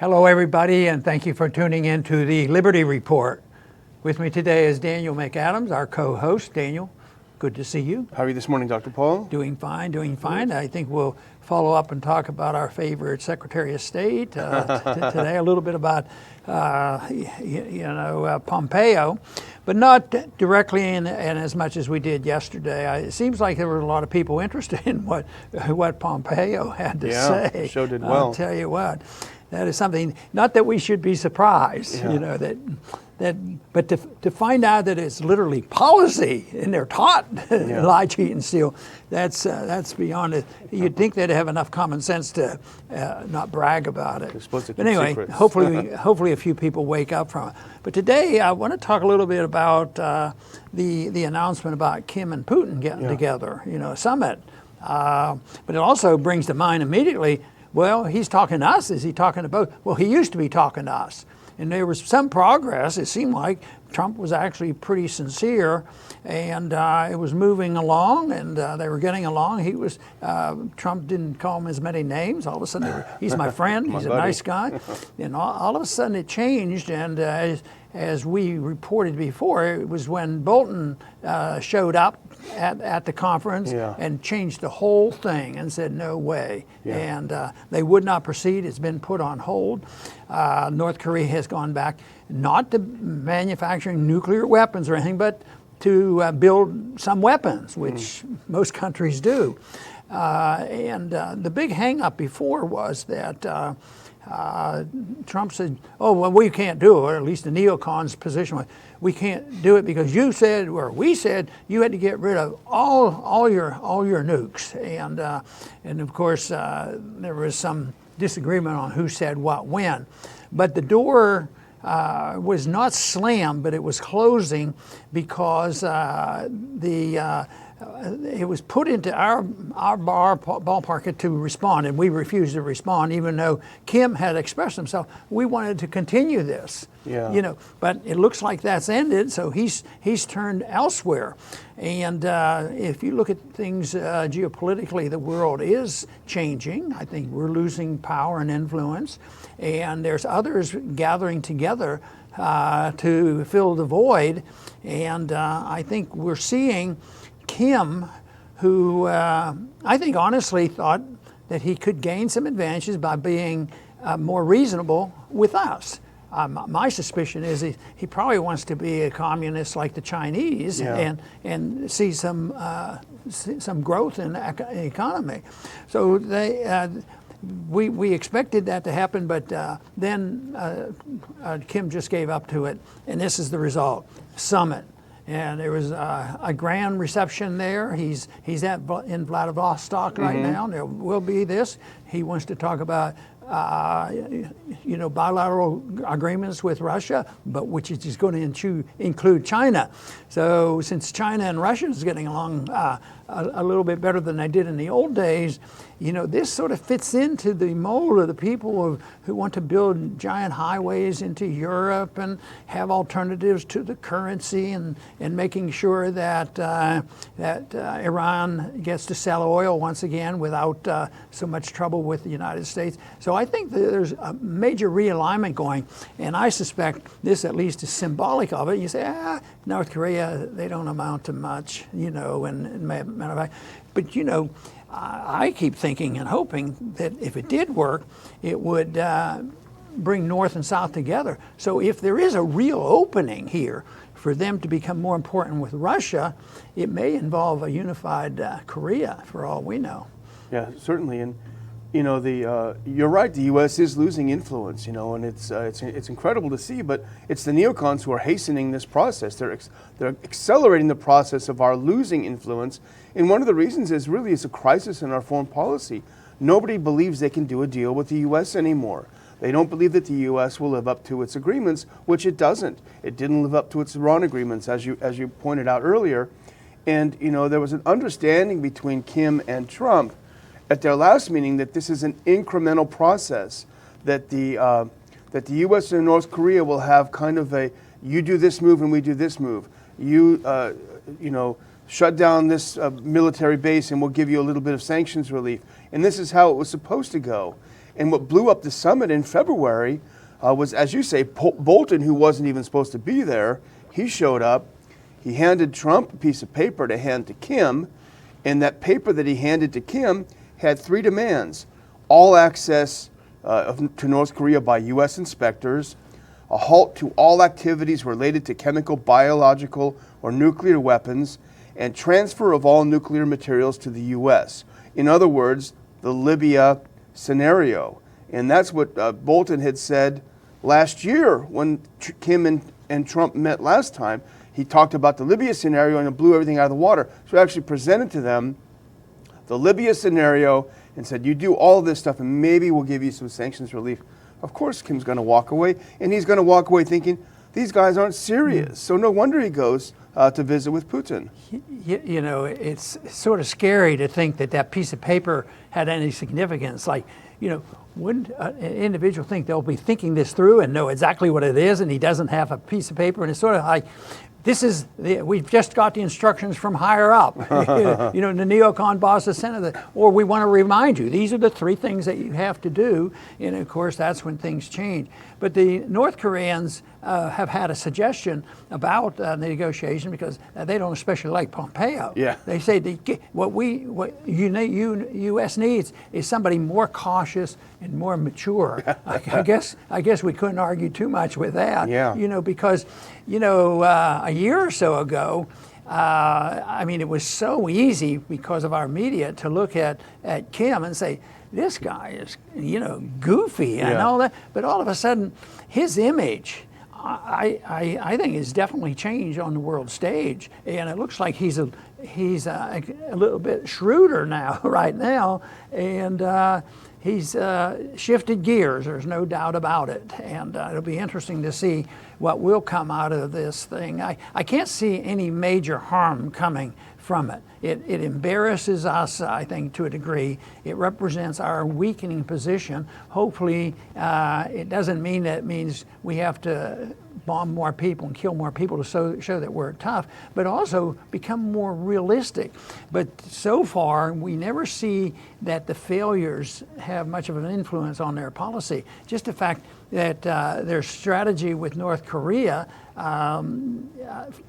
Hello, everybody, and thank you for tuning in to the Liberty Report. With me today is Daniel McAdams, our co-host. Daniel, good to see you. How are you this morning, Dr. Paul? Doing fine, doing fine. I think we'll follow up and talk about our favorite Secretary of State today, a little bit about, Pompeo, but not directly in as much as we did yesterday. It seems like there were a lot of people interested in what Pompeo had to say. Yeah, sure did well. I'll tell you what. That is something, not that we should be surprised, but to find out that it's literally policy and they're taught lie, cheat, and steal, that's beyond it. You'd think they'd have enough common sense to not brag about it. But anyway, secrets. hopefully a few people wake up from it. But today I want to talk a little bit about the announcement about Kim and Putin getting together, a summit. But it also brings to mind immediately, well, he's talking to us. Is he talking to both? Well, he used to be talking to us. And there was some progress. It seemed like Trump was actually pretty sincere, and it was moving along, and they were getting along. Trump didn't call him as many names. All of a sudden, he's my friend. He's a nice guy. And all of a sudden, it changed. And as we reported before, it was when Bolton showed up at the conference and changed the whole thing and said no way. And they would not proceed. It's been put on hold. North Korea has gone back not to manufacturing nuclear weapons or anything, but to build some weapons, which most countries do. And the big hang-up before was that Trump said, oh, well, we can't do it, or at least the neocons' position was, we can't do it because you said, or we said, you had to get rid of all your nukes. And of course, there was some disagreement on who said what when. But the door was not slammed, but it was closing because it was put into our ballpark to respond, and we refused to respond, even though Kim had expressed himself. We wanted to continue this, but it looks like that's ended, so he's turned elsewhere. And if you look at things geopolitically, the world is changing. I think we're losing power and influence, and there's others gathering together to fill the void. And I think we're seeing Kim, who I think honestly thought that he could gain some advantages by being more reasonable with us. My suspicion is he probably wants to be a communist like the Chinese and see some growth in the economy. So we expected that to happen, but then Kim just gave up to it, and this is the result: summit. And there was a grand reception there. He's in Vladivostok right now. And there will be this. He wants to talk about bilateral agreements with Russia, but which is going to include China. So since China and Russia is getting along a little bit better than they did in the old days, this sort of fits into the mold of the people who want to build giant highways into Europe and have alternatives to the currency and making sure that Iran gets to sell oil once again without so much trouble with the United States. So I think that there's a major realignment going, and I suspect this at least is symbolic of it. You say, North Korea, they don't amount to much, and matter of fact, but I keep thinking and hoping that if it did work, it would bring North and South together. So if there is a real opening here for them to become more important with Russia, it may involve a unified Korea, for all we know. Yeah, certainly. And you're right. The U.S. is losing influence. And it's incredible to see. But it's the neocons who are hastening this process. They're accelerating the process of our losing influence. And one of the reasons is really it's a crisis in our foreign policy. Nobody believes they can do a deal with the U.S. anymore. They don't believe that the U.S. will live up to its agreements, which it doesn't. It didn't live up to its Iran agreements, as you pointed out earlier. And there was an understanding between Kim and Trump at their last meeting that this is an incremental process, that the U.S. and North Korea will have kind of a, you do this move and we do this move. Shut down this military base and we'll give you a little bit of sanctions relief. And this is how it was supposed to go. And what blew up the summit in February was, as you say, Bolton, who wasn't even supposed to be there. He showed up. He handed Trump a piece of paper to hand to Kim, and that paper that he handed to Kim had 3 demands: all access to North Korea by U.S. inspectors, a halt to all activities related to chemical, biological, or nuclear weapons, and transfer of all nuclear materials to the U.S. In other words, the Libya scenario. And that's what Bolton had said last year when Kim and Trump met last time. He talked about the Libya scenario and it blew everything out of the water. So he actually presented to them the Libya scenario and said, you do all of this stuff and maybe we'll give you some sanctions relief. Of course, Kim's going to walk away, and he's going to walk away thinking, these guys aren't serious. So no wonder he goes to visit with Putin. You know, it's sort of scary to think that that piece of paper had any significance. Like, you know, wouldn't an individual think they'll be thinking this through and know exactly what it is, and he doesn't have a piece of paper? And it's sort of like, we've just got the instructions from higher up. You know, the Neocon boss has sent it, or we want to remind you, these are the 3 things that you have to do. And of course, that's when things change. But the North Koreans have had a suggestion about the negotiation because they don't especially like Pompeo. Yeah. They say what U.S. needs is somebody more cautious and more mature. I guess we couldn't argue too much with that. Yeah. You know, because a year or so ago, I mean, it was so easy because of our media to look at Kim and say, this guy is, you know, goofy and all that. But all of a sudden, his image, I think, has definitely changed on the world stage. And it looks like he's a little bit shrewder now, right now. And he's shifted gears, there's no doubt about it. And it'll be interesting to see what will come out of this thing. I can't see any major harm coming from it. It embarrasses us, I think, to a degree. It represents our weakening position. Hopefully, it doesn't mean that it means we have to bomb more people and kill more people to show that we're tough, but also become more realistic. But so far, we never see that the failures have much of an influence on their policy. Just the fact that their strategy with North Korea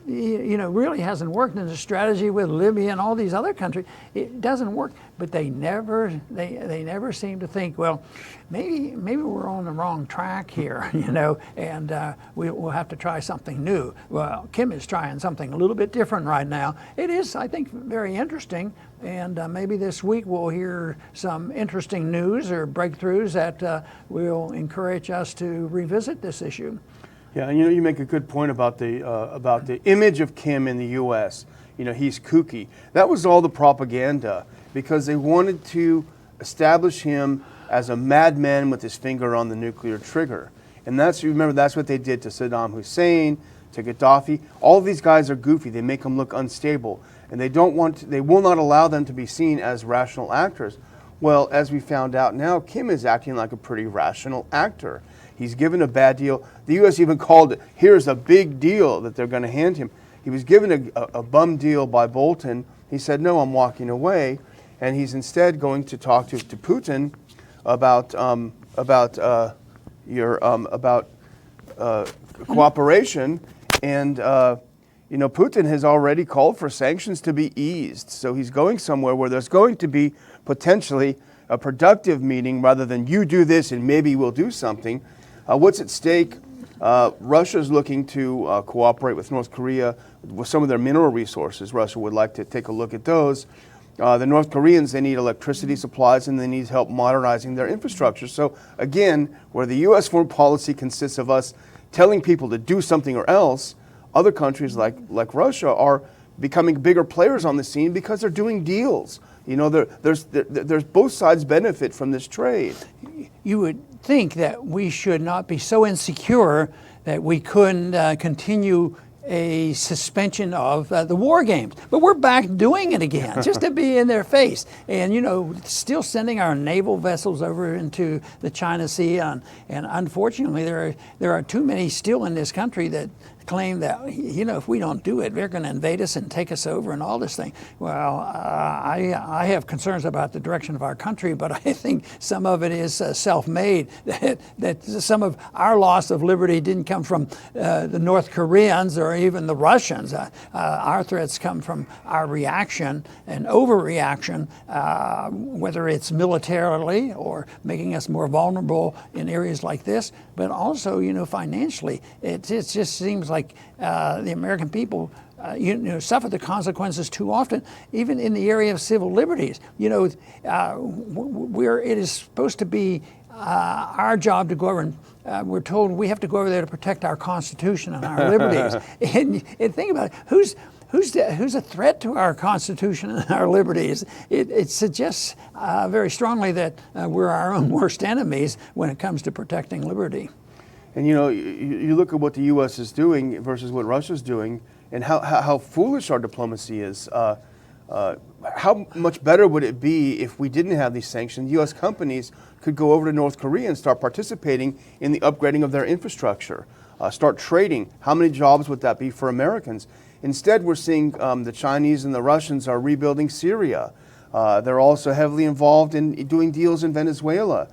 really hasn't worked, and the strategy with Libya and all these other countries, it doesn't work. But they never seem to think, well, maybe we're on the wrong track here, and we'll have to try something new. Well, Kim is trying something a little bit different right now. It is, I think, very interesting, and maybe this week we'll hear some interesting news or breakthroughs that will encourage us to revisit this issue. Yeah, and you make a good point about the image of Kim in the U.S. He's kooky. That was all the propaganda because they wanted to establish him as a madman with his finger on the nuclear trigger. And that's what they did to Saddam Hussein, to Gaddafi. All of these guys are goofy. They make them look unstable, and they will not allow them to be seen as rational actors. Well, as we found out now, Kim is acting like a pretty rational actor. He's given a bad deal. The U.S. even called it, here's a big deal that they're going to hand him. He was given a bum deal by Bolton. He said, no, I'm walking away. And he's instead going to talk to Putin about cooperation. And, Putin has already called for sanctions to be eased. So he's going somewhere where there's going to be potentially a productive meeting rather than you do this and maybe we'll do something. What's at stake? Russia's looking to cooperate with North Korea with some of their mineral resources. Russia would like to take a look at those. The North Koreans, they need electricity supplies and they need help modernizing their infrastructure. So again, where the U.S. foreign policy consists of us telling people to do something or else, other countries like Russia are becoming bigger players on the scene because they're doing deals. There's both sides benefit from this trade. You would think that we should not be so insecure that we couldn't continue a suspension of the war games. But we're back doing it again, just to be in their face. And, still sending our naval vessels over into the China Sea. And unfortunately, there are too many still in this country that claim that, you know, if we don't do it, they're going to invade us and take us over and all this thing. Well, I have concerns about the direction of our country, but I think some of it is self-made. That some of our loss of liberty didn't come from the North Koreans or even the Russians. Our threats come from our reaction and overreaction, whether it's militarily or making us more vulnerable in areas like this, but also, you know, financially. It just seems like the American people suffer the consequences too often, even in the area of civil liberties. You know, it is supposed to be our job to go over and we're told we have to go over there to protect our Constitution and our liberties. and think about it, who's a threat to our Constitution and our liberties? It suggests very strongly that we're our own worst enemies when it comes to protecting liberty. And you know, you look at what the U.S. is doing versus what Russia's doing, and how foolish our diplomacy is. How much better would it be if we didn't have these sanctions? U.S. companies could go over to North Korea and start participating in the upgrading of their infrastructure, start trading. How many jobs would that be for Americans? Instead, we're seeing the Chinese and the Russians are rebuilding Syria. They're also heavily involved in doing deals in Venezuela,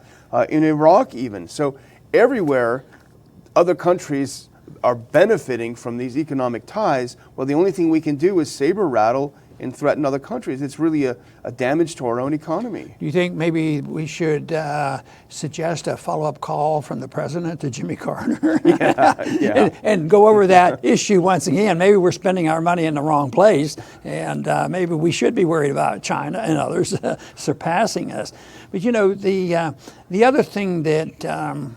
in Iraq even. So everywhere, other countries are benefiting from these economic ties. Well, the only thing we can do is saber rattle and threaten other countries. It's really a damage to our own economy. Do you think maybe we should suggest a follow-up call from the president to Jimmy Carter? Yeah. and go over that issue once again? Maybe we're spending our money in the wrong place, and maybe we should be worried about China and others surpassing us. But you know, the other thing that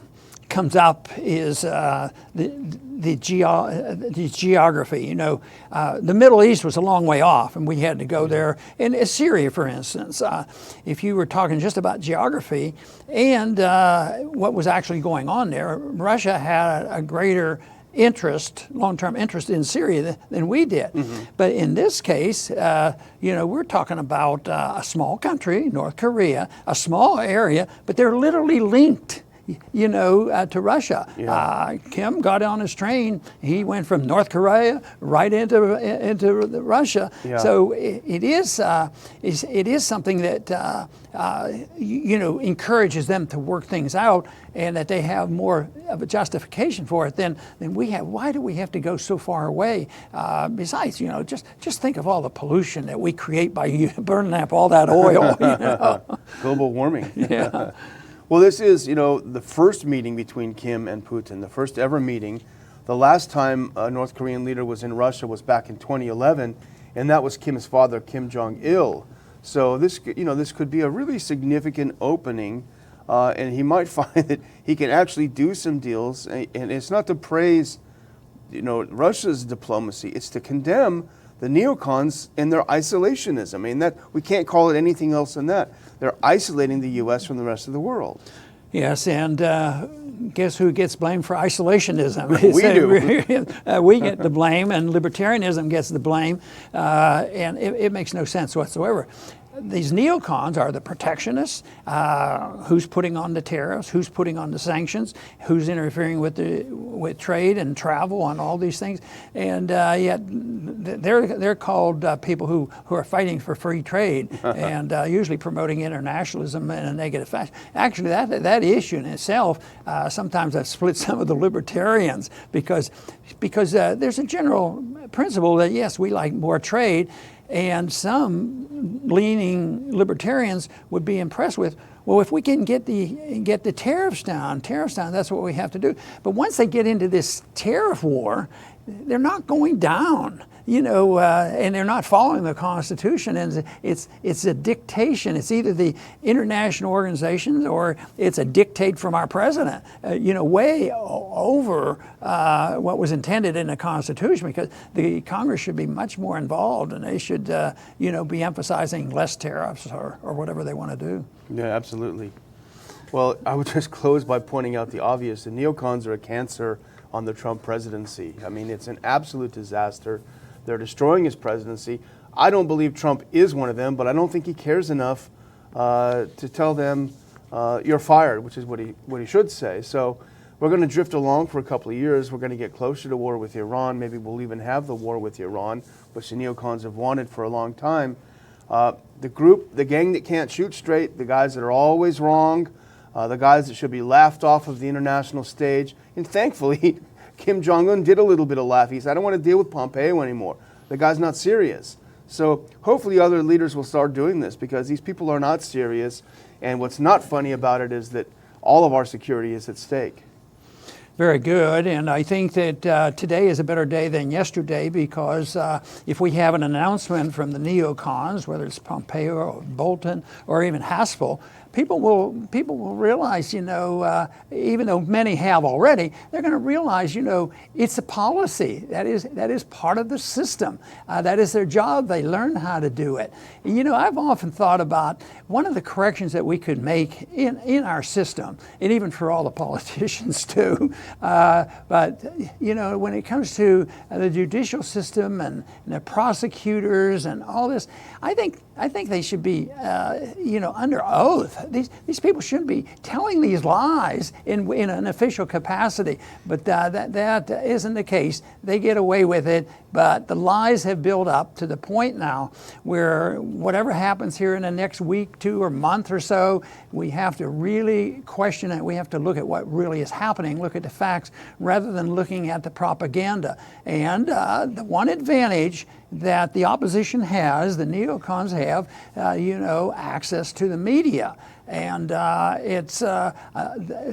comes up is the geography. You know, the Middle East was a long way off, and we had to go there. And Syria, for instance, if you were talking just about geography and what was actually going on there, Russia had a greater interest, long-term interest in Syria than we did. Mm-hmm. But in this case, you know, we're talking about a small country, North Korea, a small area, but they're literally linked, you know, to Russia. Yeah. Kim got on his train. He went from North Korea right into Russia. Yeah. So it is something that you know, encourages them to work things out, and that they have more of a justification for it than we have. Why do we have to go so far away? Besides, you know, just think of all the pollution that we create by burning up all that oil. You know? Global warming. Yeah. Well, this is, you know, the first meeting between Kim and Putin, the first ever meeting. The last time a North Korean leader was in Russia was back in 2011, and that was Kim's father, Kim Jong-il. So this, you know, this could be a really significant opening, and he might find that he can actually do some deals. And it's not to praise, you know, Russia's diplomacy; it's to condemn the neocons and their isolationism. I mean, that we can't call it anything else than that. They're isolating the U.S. from the rest of the world. Yes, and guess who gets blamed for isolationism? We do. We get the blame, and libertarianism gets the blame, and it makes no sense whatsoever. These neocons are the protectionists. Who's putting on the tariffs? Who's putting on the sanctions? Who's interfering with trade and travel and all these things? And yet they're called people who are fighting for free trade and usually promoting internationalism in a negative fashion. Actually, that issue in itself, sometimes I've split some of the libertarians because there's a general principle that yes, we like more trade. And some leaning libertarians would be impressed with, well, if we can get the tariffs down, that's what we have to do. But once they get into this tariff war, they're not going down, you know, and they're not following the Constitution. And it's a dictation. It's either the international organizations or it's a dictate from our president, you know, way over what was intended in the Constitution, because the Congress should be much more involved, and they should, you know, be emphasizing less tariffs or whatever they want to do. Yeah, absolutely. Well, I would just close by pointing out the obvious. The neocons are a cancer on the Trump presidency. I mean, it's an absolute disaster. They're destroying his presidency. I don't believe Trump is one of them, but I don't think he cares enough to tell them you're fired, which is what he should say. So we're going to drift along for a couple of years. We're going to get closer to war with Iran. Maybe we'll even have the war with Iran, which the neocons have wanted for a long time. The gang that can't shoot straight, the guys that are always wrong, the guys that should be laughed off of the international stage. And thankfully, Kim Jong-Un did a little bit of laugh. He said, I don't want to deal with Pompeo anymore. The guy's not serious. So hopefully other leaders will start doing this, because these people are not serious. And what's not funny about it is that all of our security is at stake. Very good, and I think that today is a better day than yesterday, because if we have an announcement from the neocons, whether it's Pompeo or Bolton or even Haspel, people will realize, even though many have already, they're going to realize, it's a policy. That is part of the system. That is their job. They learn how to do it. And, I've often thought about one of the corrections that we could make in our system, and even for all the politicians too. But when it comes to the judicial system and the prosecutors and all this, I think they should be, under oath. These people shouldn't be telling these lies in an official capacity, but that isn't the case. They get away with it, but the lies have built up to the point now where whatever happens here in the next week, 2 or month or so, we have to really question it. We have to look at what really is happening, look at the facts, rather than looking at the propaganda. And the one advantage that the opposition has, the neocons have, access to the media. And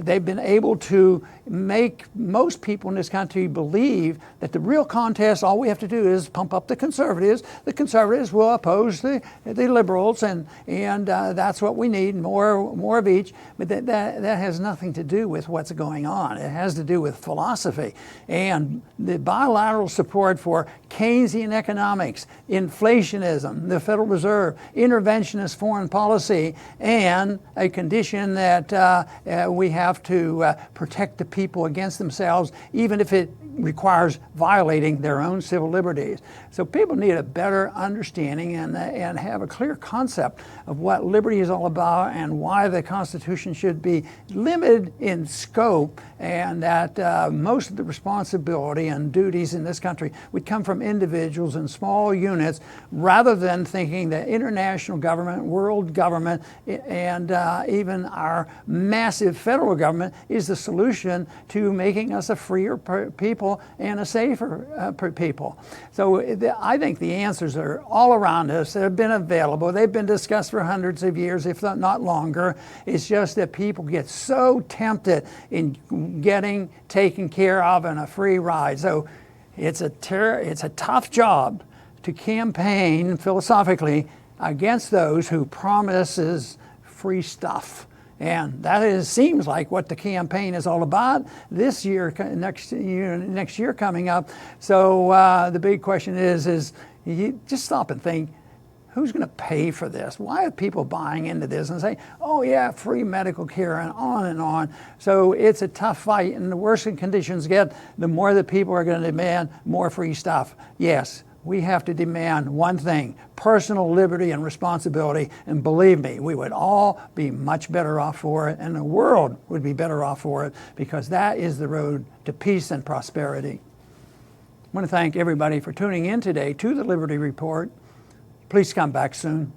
they've been able to make most people in this country believe that the real contest, all we have to do is pump up the conservatives. The conservatives will oppose the liberals, and that's what we need, more of each. But that has nothing to do with what's going on. It has to do with philosophy and the bilateral support for Keynesian economics, inflationism, the Federal Reserve, interventionist foreign policy, and a condition that we have to protect the people against themselves, even if it requires violating their own civil liberties. So people need a better understanding and have a clear concept of what liberty is all about and why the Constitution should be limited in scope, and that most of the responsibility and duties in this country would come from individuals in small units, rather than thinking that international government, world government, and even our massive federal government is the solution to making us a freer people and a safer people. So I think the answers are all around us. They've been available. They've been discussed for hundreds of years, if not longer. It's just that people get so tempted in getting taken care of in a free ride. So it's a tough job to campaign philosophically against those who promises free stuff. And that seems like what the campaign is all about this year, next year coming up. So the big question is you just stop and think, who's going to pay for this? Why are people buying into this and saying, oh yeah, free medical care, and on and on? So it's a tough fight, and the worse the conditions get, the more that people are going to demand more free stuff. Yes, we have to demand one thing: personal liberty and responsibility. And believe me, we would all be much better off for it, and the world would be better off for it, because that is the road to peace and prosperity. I want to thank everybody for tuning in today to the Liberty Report. Please come back soon.